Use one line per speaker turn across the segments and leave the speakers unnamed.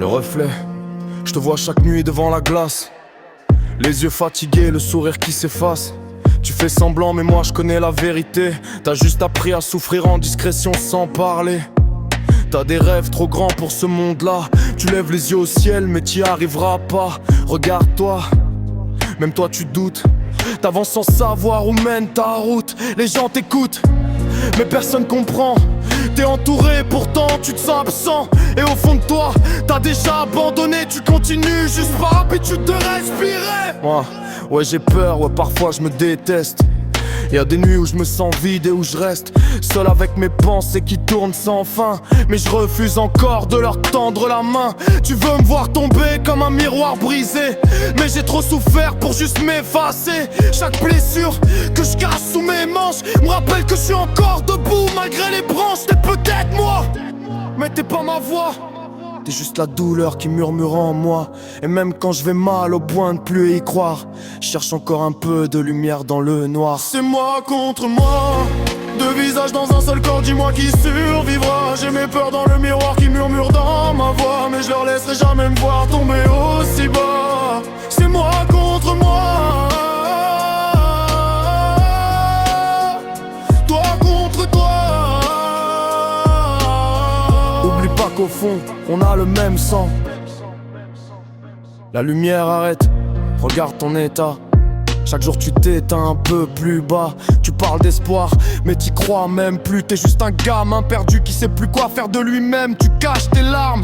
reflet, je te vois chaque nuit devant la glace. Les yeux fatigués, le sourire qui s'efface. Tu fais semblant mais moi je connais la vérité. T'as juste appris à souffrir en discrétion sans parler. T'as des rêves trop grands pour ce monde-là. Tu lèves les yeux au ciel mais t'y arriveras pas. Regarde-toi, même toi tu doutes. T'avances sans savoir où mène ta route. Les gens t'écoutent mais personne comprend. T'es entouré pourtant tu te sens absent. Et au fond de toi t'as déjà abandonné. Tu continues juste par habitude de respirer. Moi, ouais j'ai peur, ouais parfois je me déteste. Y'a des nuits où je me sens vide et où je reste seul avec mes pensées qui tournent sans fin. Mais je refuse encore de leur tendre la main. Tu veux me voir tomber comme un miroir brisé, mais j'ai trop souffert pour juste m'effacer. Chaque blessure que je cache sous mes manches me rappelle que je suis encore debout malgré les branches. T'es peut-être moi, mais t'es pas ma voix. T'es juste la douleur qui murmure en moi. Et même quand je vais mal au point de plus y croire, je cherche encore un peu de lumière dans le noir. C'est moi contre moi, deux visages dans un seul corps, dis-moi qui survivra. J'ai mes peurs dans le miroir qui murmure dans ma voix, mais je leur laisserai jamais me voir tomber aussi bas. C'est moi contre moi, toi contre toi. Oublie pas qu'au fond on a le même sang. La lumière arrête, regarde ton état. Chaque jour tu t'éteins un peu plus bas. Tu parles d'espoir mais t'y crois même plus. T'es juste un gamin perdu qui sait plus quoi faire de lui-même. Tu caches tes larmes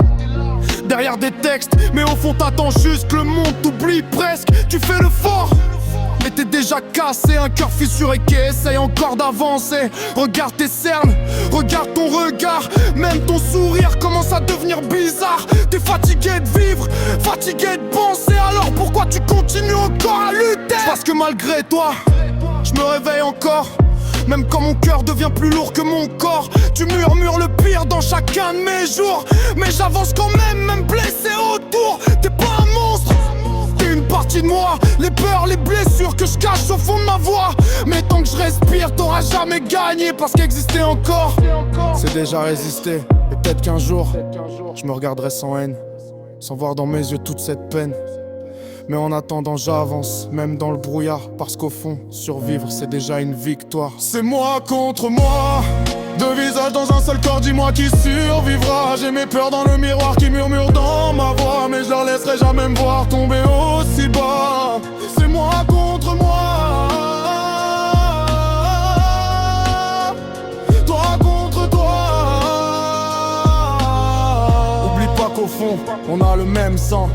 derrière des textes, mais au fond t'attends juste que le monde t'oublie presque. Tu fais le fort mais t'es déjà cassé, un cœur fissuré qui essaye encore d'avancer. Regarde tes cernes, regarde ton regard, même ton sourire commence à devenir bizarre. T'es fatigué de vivre, fatigué de penser, alors pourquoi tu continues encore à lutter? Parce que malgré toi, je me réveille encore, même quand mon cœur devient plus lourd que mon corps. Tu murmures le pire dans chacun de mes jours, mais j'avance quand même blessé autour. T'es pas un monstre, t'es une partie de moi. Les peurs, les blessures que je cache au fond de ma voix. Mais tant que je respire, t'auras jamais gagné. Parce qu'exister encore, c'est déjà résister. Et peut-être qu'un jour, je me regarderai sans haine, sans voir dans mes yeux toute cette peine. Mais en attendant j'avance, même dans le brouillard. Parce qu'au fond, survivre c'est déjà une victoire. C'est moi contre moi, deux visages dans un seul corps, dis-moi qui survivra. J'ai mes peurs dans le miroir qui murmure dans ma voix, mais je leur laisserai jamais me voir tomber aussi bas. C'est moi contre moi, toi contre toi. Oublie pas qu'au fond, on a le même sang.